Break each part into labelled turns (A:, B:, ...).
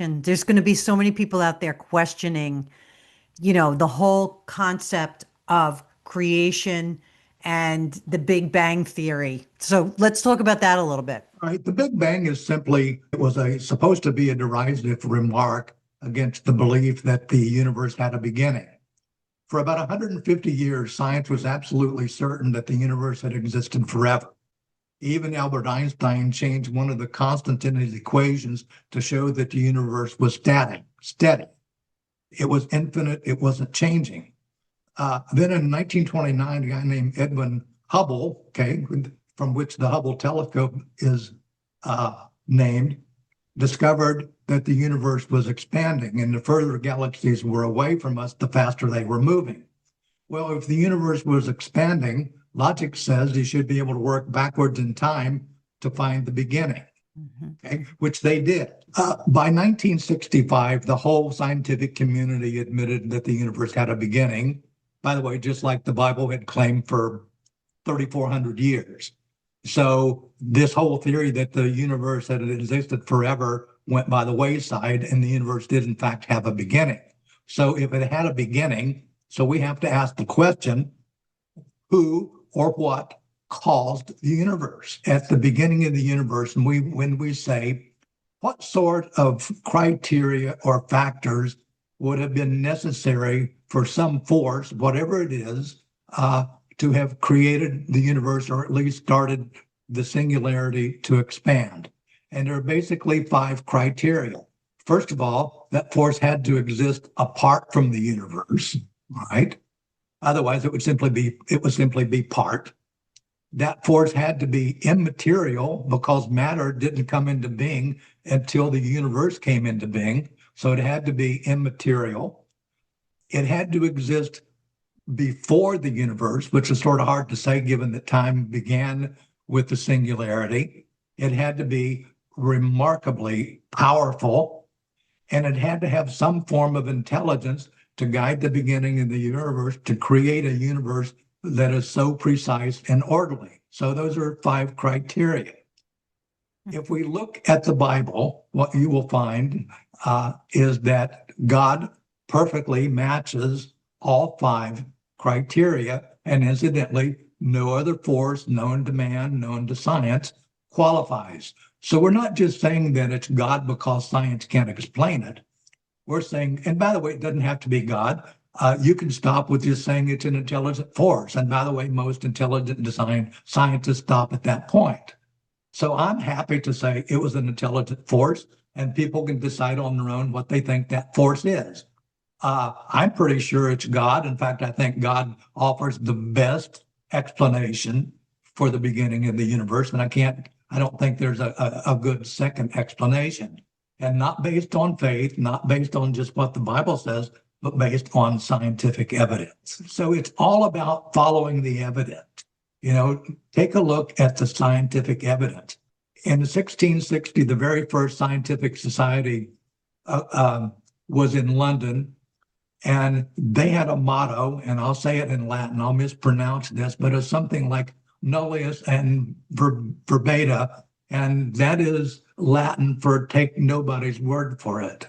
A: And there's going to be so many people out there questioning, the whole concept of creation and the Big Bang Theory. So let's talk about that a little bit.
B: Right. The Big Bang is simply, it was supposed to be a derisive remark against the belief that the universe had a beginning. For about 150 years, science was absolutely certain that the universe had existed forever. Even Albert Einstein changed one of the constants in his equations to show that the universe was steady. It was infinite. It wasn't changing. Then in 1929, a guy named Edwin Hubble, okay, from which the Hubble telescope is named, discovered that the universe was expanding, and the further galaxies were away from us, the faster they were moving. Well, if the universe was expanding, logic says you should be able to work backwards in time to find the beginning, okay, which they did. By 1965, the whole scientific community admitted that the universe had a beginning. By the way, just like the Bible had claimed for 3,400 years. So this whole theory that the universe had existed forever went by the wayside, and the universe did in fact have a beginning. So if it had a beginning, so we have to ask the question, who or what caused the universe? At the beginning of the universe, and when we say, what sort of criteria or factors would have been necessary for some force, whatever it is, to have created the universe, or at least started the singularity to expand? And there are basically 5 criteria. First of all, that force had to exist apart from the universe, right? Otherwise, it would simply be part. That force had to be immaterial because matter didn't come into being until the universe came into being. So it had to be immaterial. It had to exist before the universe, which is sort of hard to say given that time began with the singularity. It had to be remarkably powerful, and it had to have some form of intelligence to guide the beginning of the universe, to create a universe that is so precise and orderly. So those are 5 criteria. If we look at the Bible, what you will find is that God perfectly matches all 5 criteria. And incidentally, no other force known to man, known to science, qualifies. So we're not just saying that it's God because science can't explain it. We're saying, and by the way, it doesn't have to be God. You can stop with just saying it's an intelligent force. And by the way, most intelligent design scientists stop at that point. So I'm happy to say it was an intelligent force, and people can decide on their own what they think that force is. I'm pretty sure it's God. In fact, I think God offers the best explanation for the beginning of the universe, and I don't think there's a good second explanation. And not based on faith, not based on just what the Bible says, but based on scientific evidence. So it's all about following the evidence. Take a look at the scientific evidence. In 1660, the very first scientific society was in London, and they had a motto, and I'll say it in Latin, I'll mispronounce this, but it's something like nullius and verbata, and that is Latin for take nobody's word for it.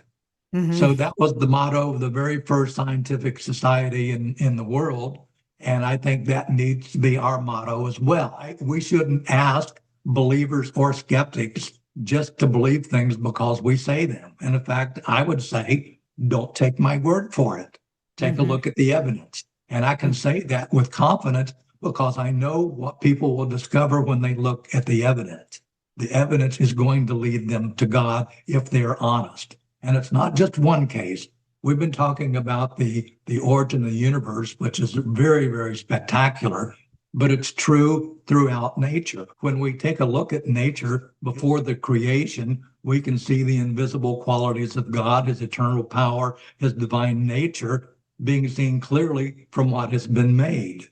B: Mm-hmm. So that was the motto of the very first scientific society in the world. And I think that needs to be our motto as well. We shouldn't ask believers or skeptics just to believe things because we say them. And in fact, I would say, don't take my word for it. Take a look at the evidence. And I can say that with confidence because I know what people will discover when they look at the evidence. The evidence is going to lead them to God if they're honest. And it's not just one case. We've been talking about the origin of the universe, which is very, very spectacular, but it's true throughout nature. When we take a look at nature before the creation, we can see the invisible qualities of God, his eternal power, his divine nature being seen clearly from what has been made.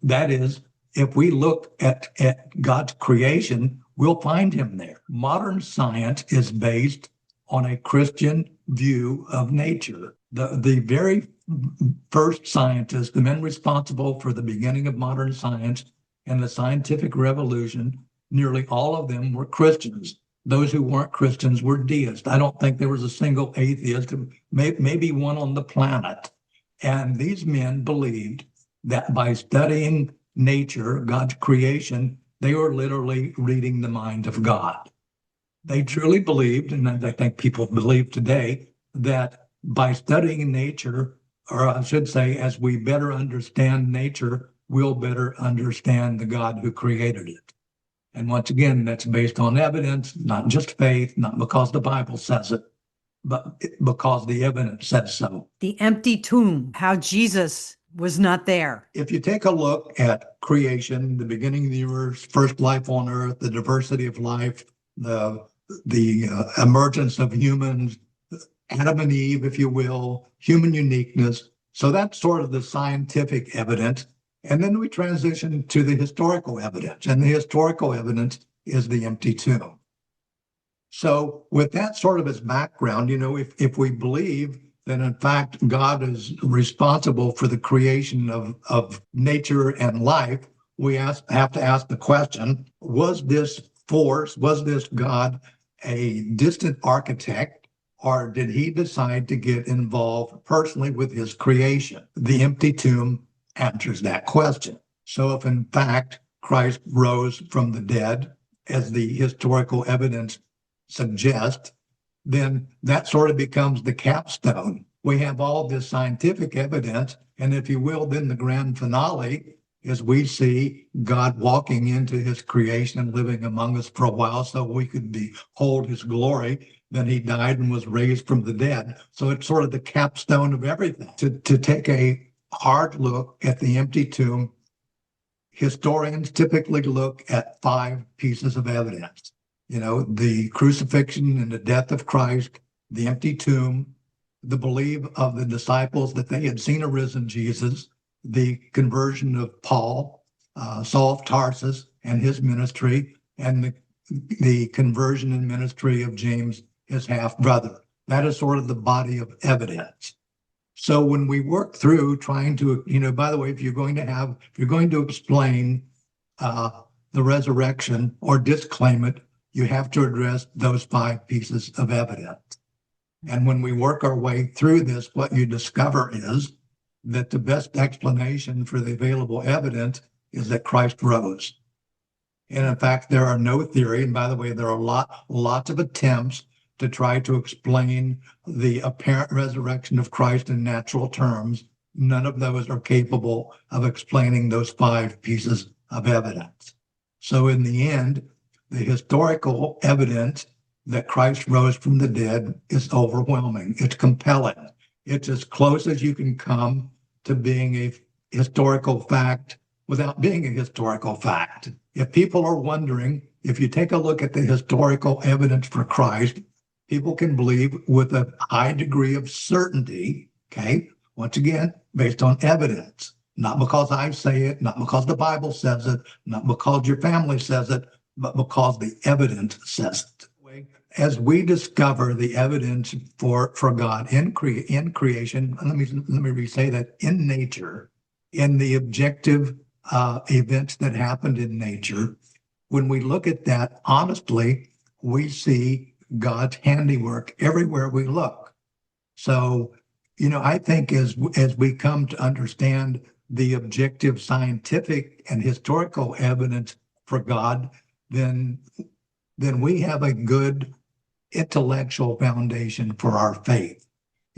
B: That is, if we look at God's creation, we'll find him there. Modern science is based on a Christian view of nature. The very first scientists, the men responsible for the beginning of modern science and the scientific revolution, nearly all of them were Christians. Those who weren't Christians were deists. I don't think there was a single atheist, maybe one on the planet. And these men believed that by studying nature, God's creation, they were literally reading the mind of God. They truly believed, and I think people believe today, that by studying nature, or I should say, as we better understand nature, we'll better understand the God who created it. And once again, that's based on evidence, not just faith, not because the Bible says it, but because the evidence says so.
A: The empty tomb, how Jesus was not there.
B: If you take a look at creation, the beginning of the universe, first life on earth, the diversity of life, the emergence of humans, Adam and Eve, if you will, human uniqueness. So that's sort of the scientific evidence. And then we transition to the historical evidence. And the historical evidence is the empty tomb. So with that sort of as background, if we believe that in fact God is responsible for the creation of nature and life, we have to ask the question, was this force, was this God a distant architect, or did he decide to get involved personally with his creation? The empty tomb answers that question. So if in fact Christ rose from the dead, as the historical evidence suggests, then that sort of becomes the capstone. We have all this scientific evidence, and if you will, then the grand finale is we see God walking into his creation and living among us for a while so we could behold his glory. Then he died and was raised from the dead. So it's sort of the capstone of everything. To take a hard look at the empty tomb, historians typically look at 5 pieces of evidence. The crucifixion and the death of Christ, the empty tomb, the belief of the disciples that they had seen a risen Jesus, the conversion of Paul, Saul of Tarsus, and his ministry, and the conversion and ministry of James, his half-brother. That is sort of the body of evidence. So when we work through trying to, by the way, if you're going to explain the resurrection or disclaim it, you have to address those 5 pieces of evidence. And when we work our way through this, what you discover is that the best explanation for the available evidence is that Christ rose. And in fact, there are no theory, and by the way, there are lots of attempts to try to explain the apparent resurrection of Christ in natural terms. None of those are capable of explaining those 5 pieces of evidence. So in the end, the historical evidence that Christ rose from the dead is overwhelming. It's compelling. It's as close as you can come to being a historical fact without being a historical fact. If people are wondering, if you take a look at the historical evidence for Christ, people can believe with a high degree of certainty, okay, once again, based on evidence, not because I say it, not because the Bible says it, not because your family says it, but because the evidence says it. As we discover the evidence for God in creation, let me re-say that, in nature, in the objective events that happened in nature, when we look at that honestly, we see God's handiwork everywhere we look. So, I think as we come to understand the objective scientific and historical evidence for God, then we have a good intellectual foundation for our faith.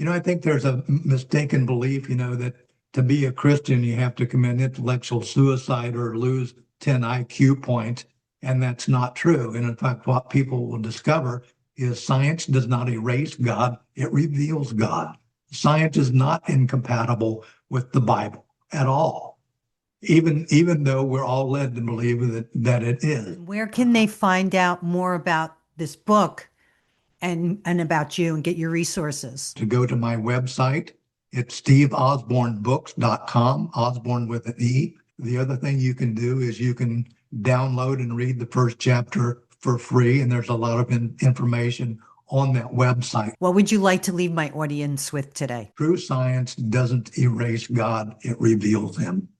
B: I think there's a mistaken belief, that to be a Christian, you have to commit intellectual suicide or lose 10 IQ points. And that's not true. And in fact, what people will discover is science does not erase God, it reveals God. Science is not incompatible with the Bible at all, even though we're all led to believe that it is.
A: Where can they find out more about this book and about you and get your resources?
B: To go to my website, it's steveosbornebooks.com, Osborne with an E. The other thing you can do is you can download and read the first chapter for free, and there's a lot of information on that website.
A: What would you like to leave my audience with today?
B: True science doesn't erase God, it reveals him.